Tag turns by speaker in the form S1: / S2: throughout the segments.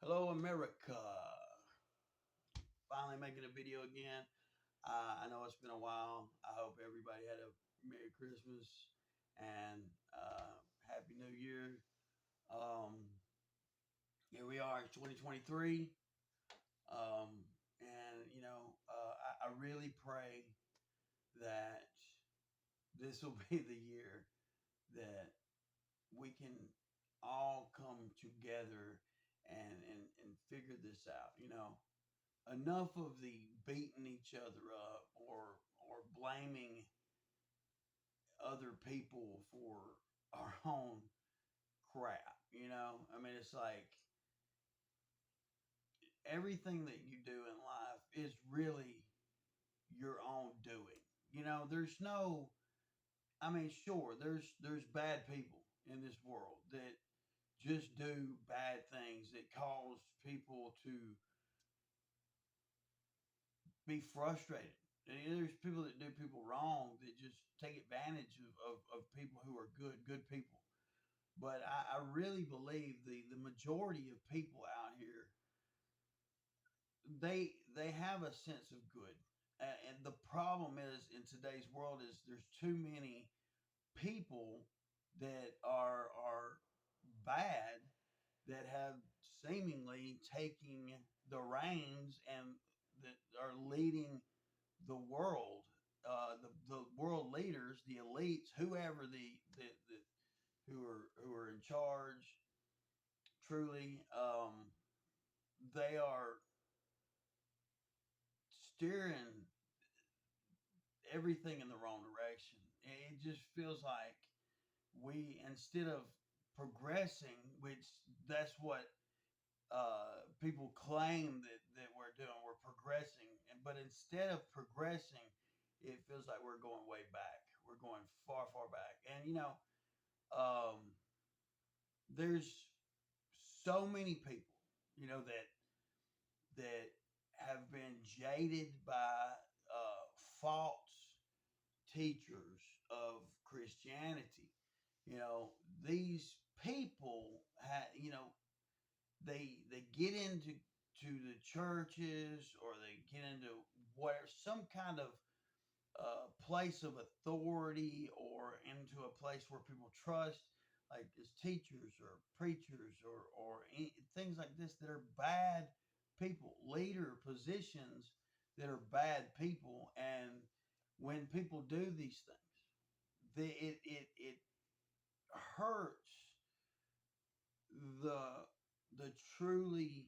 S1: Hello, America. Finally making a video again. I know it's been a while. I hope everybody had a Merry Christmas and Happy New Year. Um, Here we are in 2023. Um, I really pray that this will be the year that we can all come together and figure this out. Enough of the beating each other up or blaming other people for our own crap. I mean, it's like everything that you do in life is really your own doing. There's no. I mean, sure, there's bad people in this world that just do bad things that cause people to be frustrated. There's people that do people wrong that just take advantage of people who are good people. But I really believe the majority of people out here, they have a sense of good. And the problem is in today's world is there's too many people that are bad, that have seemingly taking the reins and that are leading the world, the world leaders, the elites, whoever the who are in charge. Truly, they are steering everything in the wrong direction. It just feels like we, instead of progressing, which that's what people claim that we're doing, we're progressing, but instead of progressing, it feels like we're going way back. We're going far back, and um, there's so many people, that that have been jaded by false teachers of Christianity. These people they get into the churches, or they get into where some kind of place of authority, or into a place where people trust, like as teachers or preachers, or things like this, that are bad people, leader positions that are bad people. And when people do these things, it hurts the the truly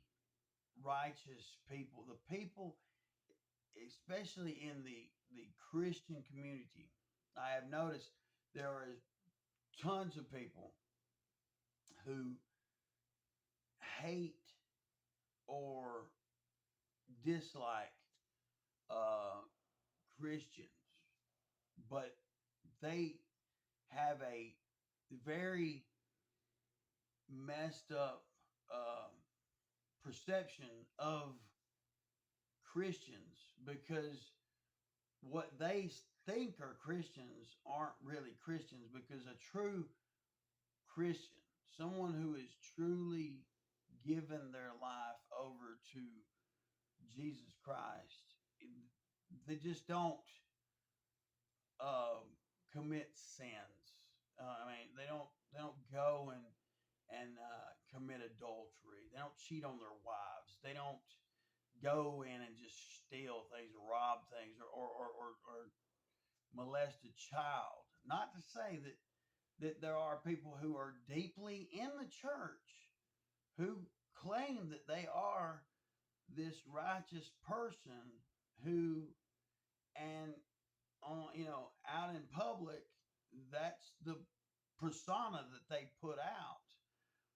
S1: righteous people, the people, especially in the Christian community. I have noticed there are tons of people who hate or dislike uh, Christians, but they have a very messed up perception of Christians, because what they think are Christians aren't really Christians. Because a true Christian, someone who is truly given their life over to Jesus Christ, they just don't um, commit sins. I mean, they don't go and commit adultery. They don't cheat on their wives. They don't go in and just steal things, or rob things, or molest a child. Not to say that there are people who are deeply in the church who claim that they are this righteous person, who, and on out in public, that's the persona that they put out,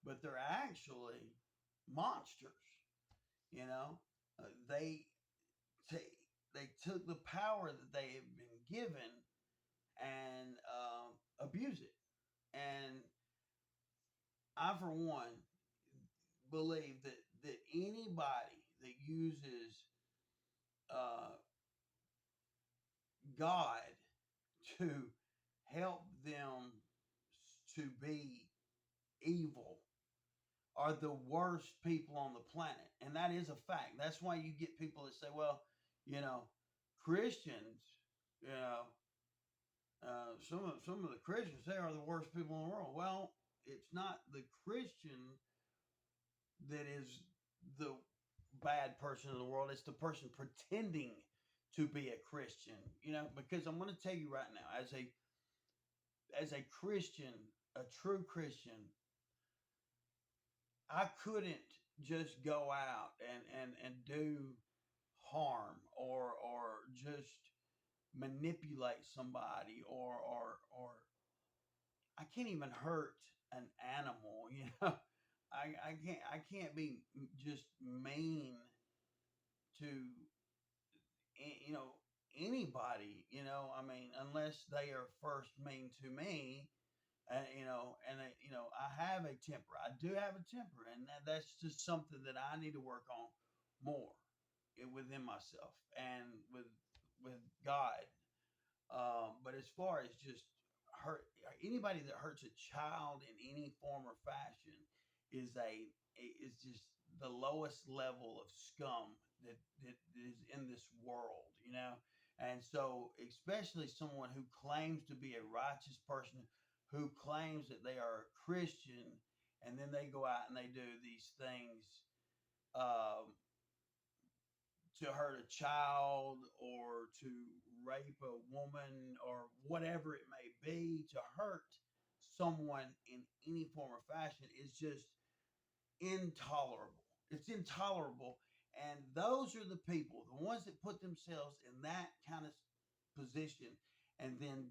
S1: but they're actually monsters. you know they they took the power that they have been given and abuse it. And I, for one, believe that anybody that uses uh, God to help them to be evil are the worst people on the planet. And that is a fact. That's why you get people that say, well, you know, Christians, you know, some of the Christians, they are the worst people in the world. Well, it's not the Christian that is the bad person in the world. It's the person pretending to be a Christian. You know, because I'm going to tell you right now, as a Christian, a true Christian, I couldn't just go out and do harm or just manipulate somebody or I can't even hurt an animal, you know. I can't be just mean to you know anybody, you know. I mean, unless they are first mean to me, you know, and you know, I have a temper. I do have a temper, and that's just something that I need to work on more within myself and with God. But as far as just hurt anybody that hurts a child in any form or fashion is just the lowest level of scum that is in this world, you know. And so, especially someone who claims to be a righteous person, who claims that they are a Christian, and then they go out and they do these things um, to hurt a child or to rape a woman or whatever it may be, to hurt someone in any form or fashion is just intolerable. It's intolerable. And those are the people, the ones that put themselves in that kind of position and then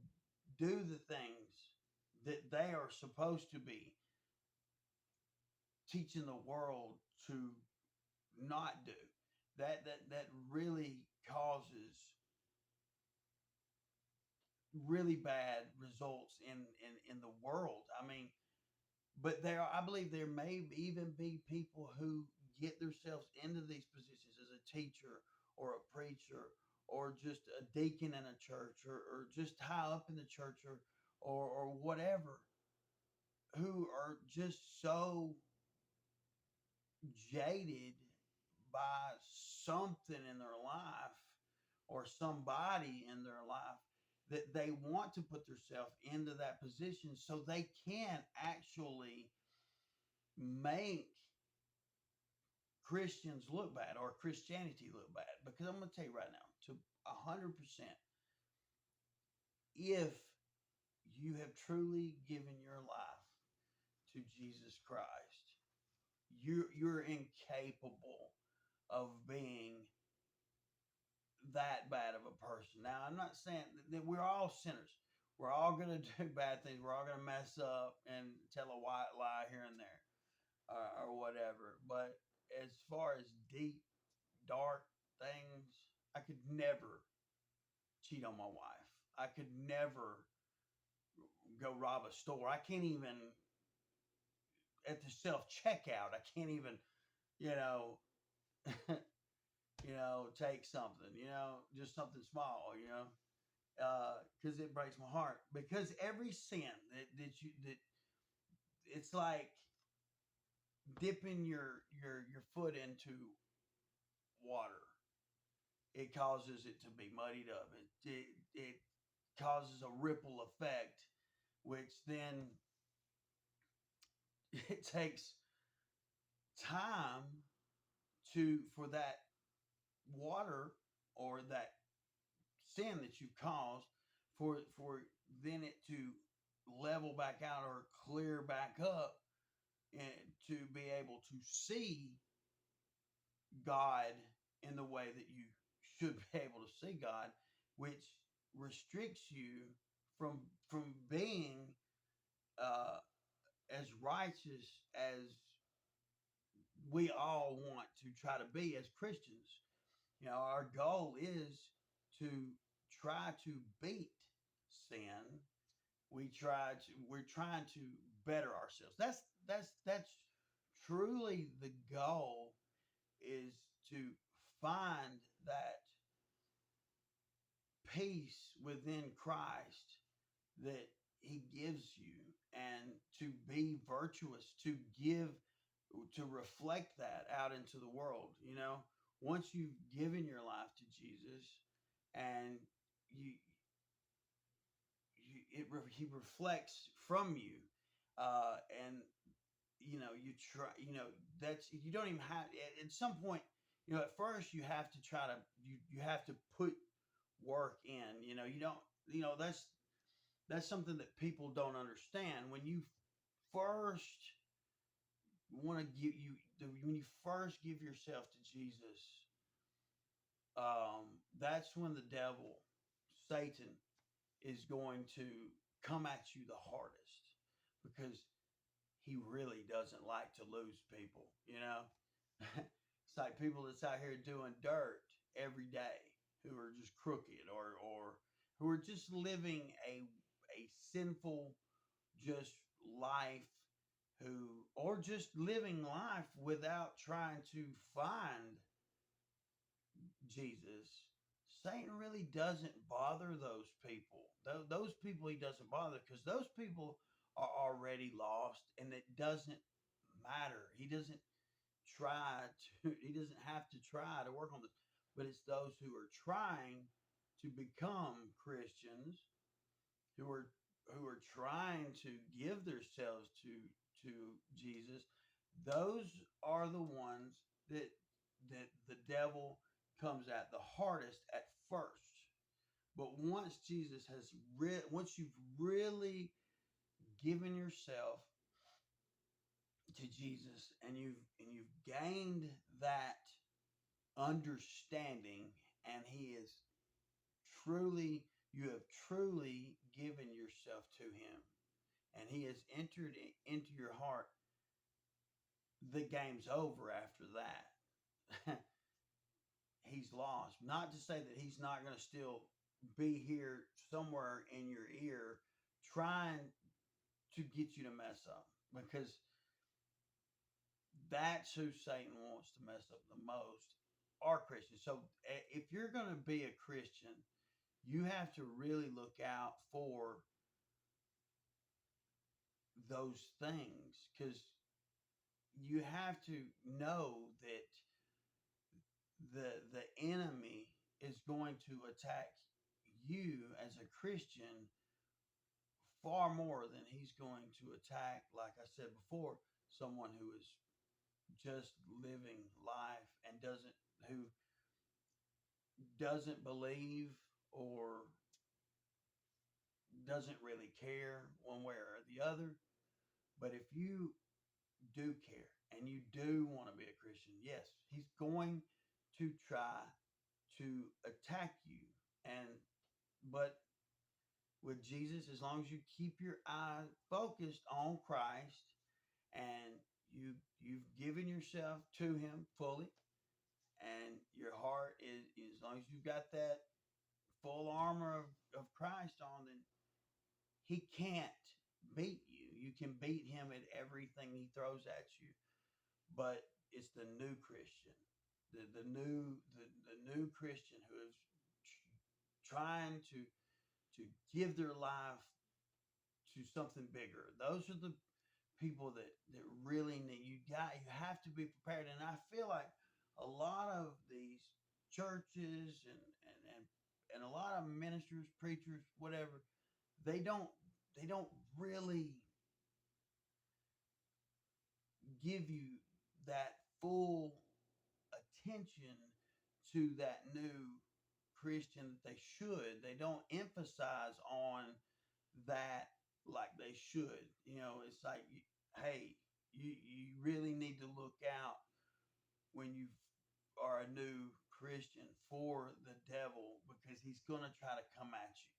S1: do the things that they are supposed to be teaching the world to not do. That really causes really bad results in the world. I mean, but there, I believe there may even be people who get themselves into these positions as a teacher or a preacher or just a deacon in a church or just high up in the church or whatever, who are just so jaded by something in their life or somebody in their life that they want to put themselves into that position so they can actually make Christians look bad or Christianity look bad. Because I'm going to tell you right now, to 100%, if you have truly given your life to Jesus Christ, you're incapable of being that bad of a person. Now, I'm not saying that we're all sinners. We're all going to do bad things. We're all going to mess up and tell a white lie here and there or whatever. But as far as deep, dark things, I could never cheat on my wife. I could never go rob a store. I can't even at the self checkout. I can't even, you know, take something, just something small, because it breaks my heart. Because every sin that it's like dipping your foot into water. It causes it to be muddied up. It causes a ripple effect, which then it takes time for that water or that sin that you've caused for then it to level back out or clear back up and to be able to see God in the way that you should be able to see God, which restricts you from being as righteous as we all want to try to be as Christians. Our goal is to try to beat sin. We're trying to better ourselves. That's truly the goal, is to find that peace within Christ that he gives you and to be virtuous, to give to reflect that out into the world. Once you've given your life to Jesus, and you, he reflects from you, and you try. That's you don't even have at some point. At first you have to try to you have to put work in. You don't. That's something that people don't understand. When you first want to give you when you first give yourself to Jesus, that's when the devil, Satan, is going to come at you the hardest, because he really doesn't like to lose people. It's like people that's out here doing dirt every day, who are just crooked, or who are just living a sinful just life, who or just living life without trying to find Jesus. Satan really doesn't bother those people. Those people he doesn't bother, because those people are already lost, and it doesn't matter. He doesn't try to. He doesn't have to try to work on this. But it's those who are trying to become Christians, who are trying to give themselves to Jesus. Those are the ones that the devil comes at the hardest at first. But once you've really given yourself to Jesus, and you've gained that understanding, and he is truly you have truly given yourself to him, and he has entered into your heart, the game's over after that. He's lost. Not to say that he's not going to still be here somewhere in your ear, trying to get you to mess up, because that's who Satan wants to mess up the most, are Christians. So if you're going to be a Christian, you have to really look out for those things, because you have to know that the enemy is going to attack you as a Christian far more than he's going to attack, like I said before, someone who is just living life and who doesn't believe, or doesn't really care one way or the other. But if you do care, and you do want to be a Christian, yes, he's going to try to attack you. And but with Jesus, as long as you keep your eye focused on Christ, and you've given yourself to him fully, and your heart is, as long as you've got that full armor of Christ on, then he can't beat you. You can beat him at everything he throws at you. But it's the new Christian, the new Christian, who is trying to give their life to something bigger. Those are the people that really need. You have to be prepared. And I feel like a lot of these churches, and a lot of ministers, preachers, whatever, they don't really give you that full attention to that new Christian that they should. They don't emphasize on that like they should. It's like, hey, you really need to look out when you are a new Christian for the devil, because he's going to try to come at you.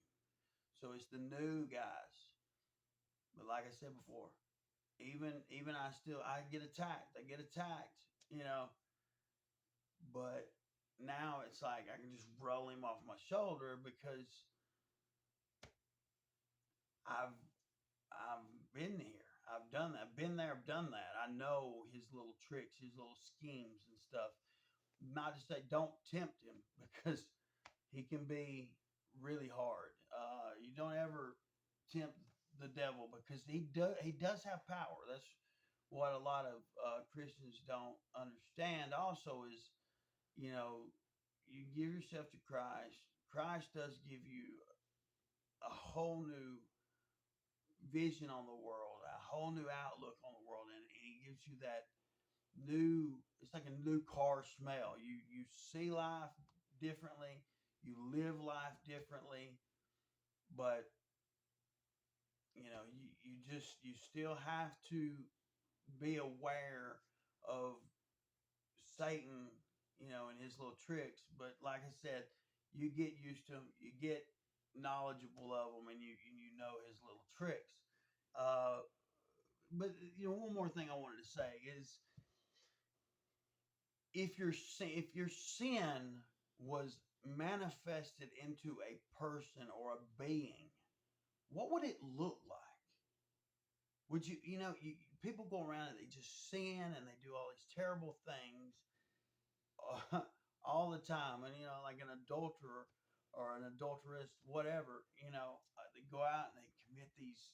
S1: So it's the new guys. But like I said before, even I get attacked. I get attacked, but now it's like I can just roll him off my shoulder, because I've I've been here. I've done that. Been there, I've done that. I know his little tricks, his little schemes and stuff. Not to say don't tempt him, because he can be really hard. You don't ever tempt the devil, because he does have power. That's what a lot of Christians don't understand also is, you know, you give yourself to Christ. Christ does give you a whole new vision on the world, a whole new outlook on the world, and he gives you that new. It's like a new car smell. You see life differently. You live life differently, but you still have to be aware of Satan, and his little tricks. But like I said, you get used to him, you get knowledgeable of him, and you know his little tricks. Uh, but one more thing I wanted to say is if your sin was manifested into a person or a being, what would it look like? Would people go around and they just sin and they do all these terrible things all the time, and like an adulterer or an adulteress, whatever, they go out and they commit these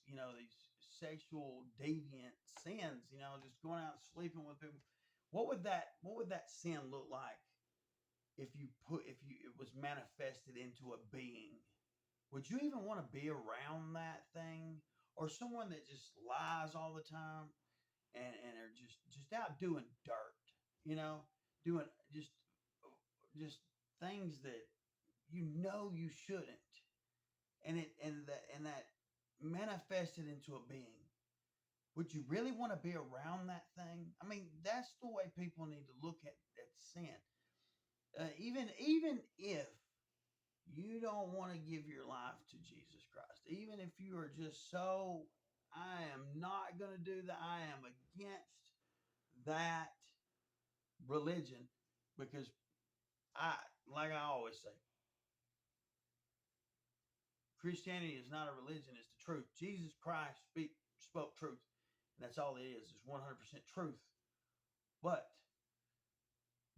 S1: sexual deviant sins, just going out and sleeping with people. What would that sin look like if it was manifested into a being? Would you even want to be around that thing, or someone that just lies all the time and are just out doing dirt, doing just things that you shouldn't, and that manifested into a being? Would you really want to be around that thing? I mean, that's the way people need to look at sin. Even if you don't want to give your life to Jesus Christ, even if you are just so, I am not going to do that, I am against that religion, because I, like I always say, Christianity is not a religion, it's the truth. Jesus Christ spoke truth, and that's all it is. It's 100% truth. But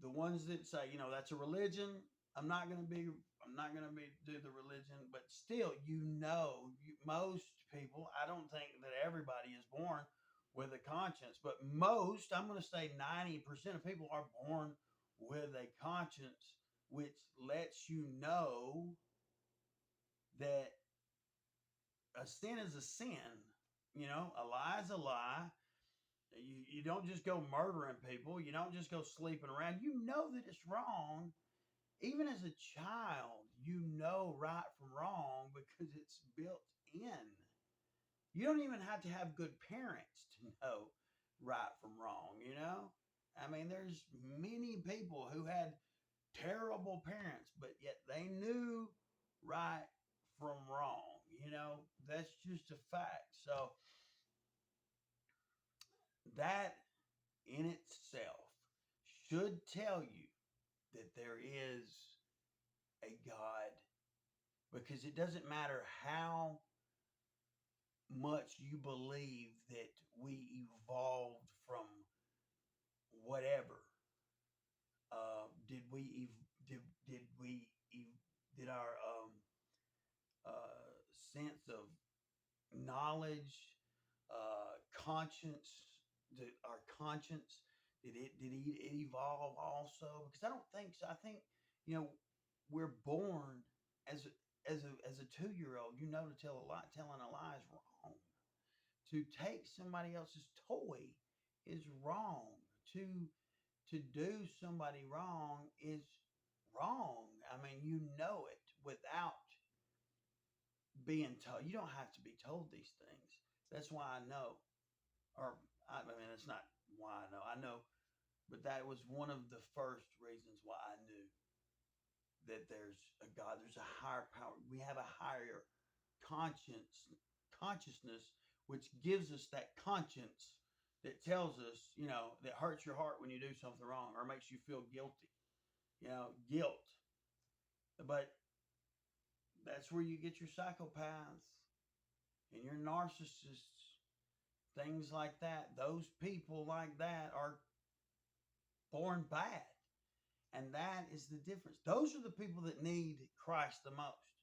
S1: the ones that say, that's a religion, I'm not going to be do the religion, but still, most people, I don't think that everybody is born with a conscience, but most, I'm going to say 90% of people are born with a conscience, which lets you know that a sin is a sin. A lie is a lie. You don't just go murdering people. You don't just go sleeping around. You know that it's wrong. Even as a child, you know right from wrong because it's built in. You don't even have to have good parents to know right from wrong. I mean, there's many people who had terrible parents, but yet they knew right from wrong. That's just a fact. So that in itself should tell you that there is a God, because it doesn't matter how much you believe that we evolved from whatever. Did our sense of knowledge, conscience, our conscience, did it evolve also? Because I don't think so. I think you know we're born as a 2-year-old. To tell a lie, telling a lie is wrong. To take somebody else's toy is wrong. To do somebody wrong is wrong. I mean, it without being told. You don't have to be told these things. That's why I know. Or I mean, it's not why I know. I know, but that was one of the first reasons why I knew that there's a God. There's a higher power. We have a higher consciousness, which gives us that conscience that tells us, that hurts your heart when you do something wrong or makes you feel guilty. Guilt. But that's where you get your psychopaths and your narcissists, things like that. Those people like that are born bad. And that is the difference. Those are the people that need Christ the most.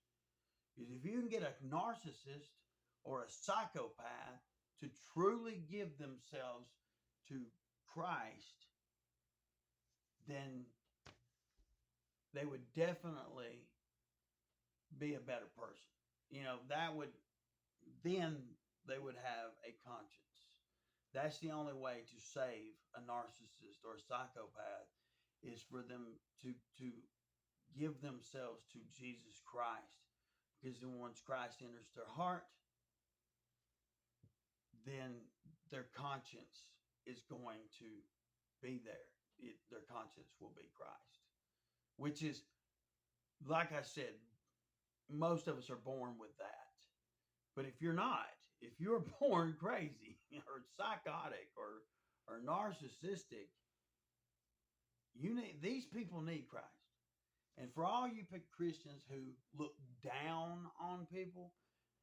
S1: Because if you can get a narcissist or a psychopath to truly give themselves to Christ, then they would definitely be a better person. That would, then they would have a conscience. That's the only way to save a narcissist or a psychopath, is for them to give themselves to Jesus Christ. Because then once Christ enters their heart, then their conscience is going to be there. Their conscience will be Christ, which is, like I said, most of us are born with that. But if you're not, if you're born crazy or psychotic or narcissistic, these people need Christ. And for all you Christians who look down on people,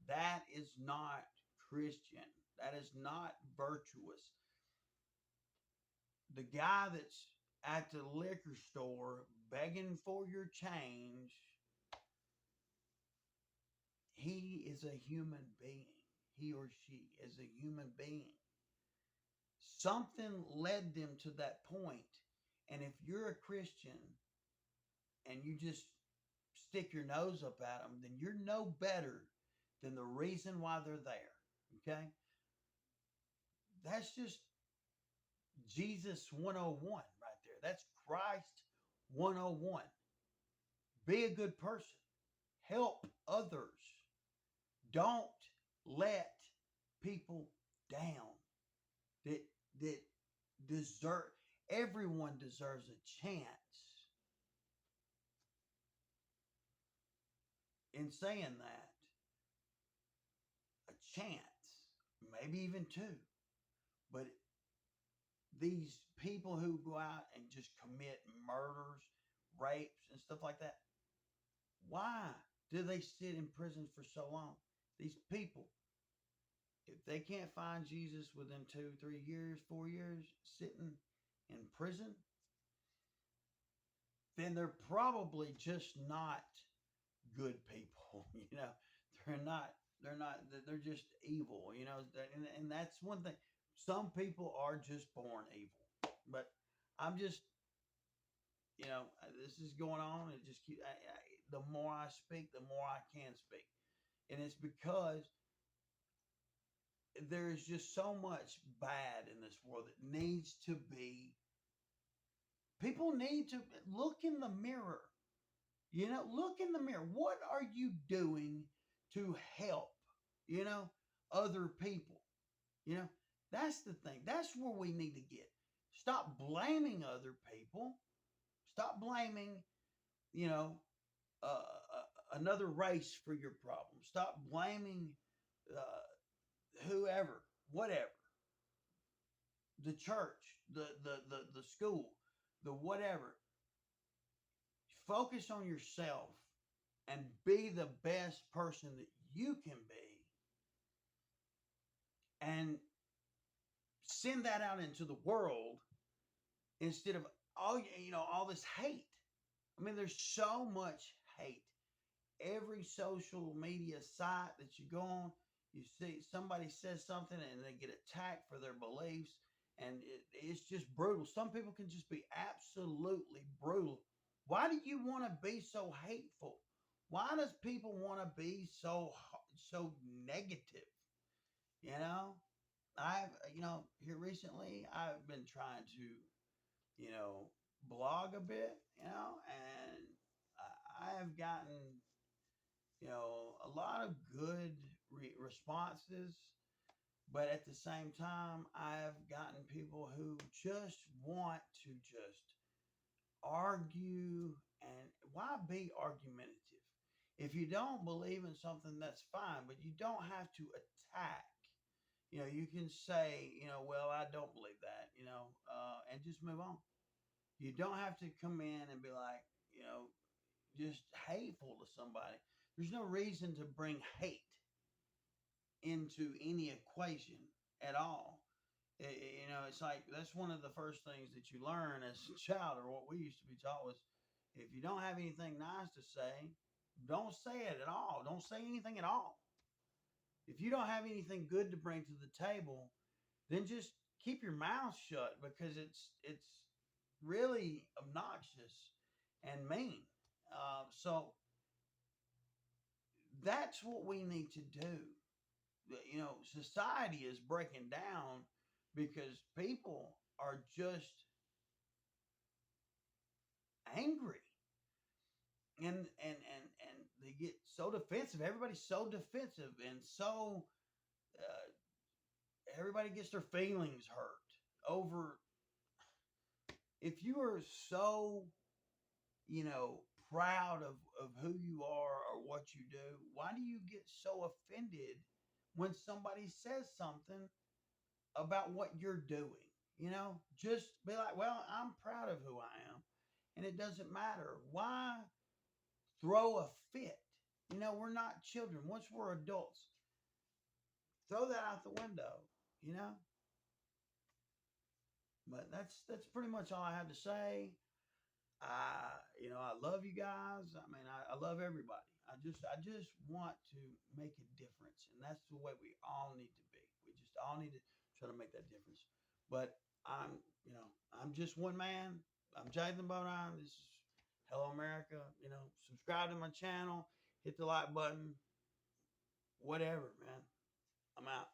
S1: that is not Christian. That is not virtuous. The guy that's at the liquor store begging for your change, he is a human being. He or she is a human being. Something led them to that point. And if you're a Christian and you just stick your nose up at them, then you're no better than the reason why they're there. Okay? That's just Jesus 101 right there. That's Christ 101. Be a good person. Help others. Don't let people down that deserve. Everyone deserves a chance. In saying that, a chance, maybe even two, but these people who go out and just commit murders, rapes, and stuff like that, why do they sit in prison for so long? These people, if they can't find Jesus within 2, 3 years, 4 years, sitting in prison, then they're probably just not good people. They're just evil, and that's one thing. Some people are just born evil, but I'm just, this is going on. It just keeps, the more I speak, the more I can speak. And it's because there is just so much bad in this world that needs to be, people need to look in the mirror. Look in the mirror. What are you doing to help, other people? That's the thing. That's where we need to get. Stop blaming other people. Stop blaming, another race for your problem. Stop blaming whoever, whatever. The church, the school, the whatever. Focus on yourself and be the best person that you can be, and send that out into the world instead of all this hate. I mean, there's so much hate. Every social media site that you go on, you see somebody says something and they get attacked for their beliefs, and it's just brutal. Some people can just be absolutely brutal. Why do you want to be so hateful? Why does people want to be so negative? Here recently I've been trying to, blog a bit, and I have gotten, a lot of good responses, but at the same time, I've gotten people who just want to just argue. And why be argumentative? If you don't believe in something, that's fine, but you don't have to attack. You can say, well, I don't believe that, and just move on. You don't have to come in and be like, just hateful to somebody. There's no reason to bring hate into any equation at all. It's like, that's one of the first things that you learn as a child, or what we used to be taught was, if you don't have anything nice to say, don't say it at all. Don't say anything at all. If you don't have anything good to bring to the table, then just keep your mouth shut because it's really obnoxious and mean. So that's what we need to do. You know, society is breaking down because people are just angry and they get so defensive. Everybody's so defensive and so uh, everybody gets their feelings hurt over. If you are so, you know, proud of who you are or what you do, why do you get so offended when somebody says something about what you're doing? You know, just be like, well, I'm proud of who I am, and it doesn't matter. Why throw a fit? You know, we're not children. Once we're adults, throw that out the window. You know, but that's pretty much all I have to say. I love you guys. I mean, I love everybody. I just want to make a difference, and that's the way we all need to be. We just all need to try to make that difference. But I'm just one man. I'm Jathan Bodine. This is Hello America. Subscribe to my channel, hit the like button, whatever, man. I'm out.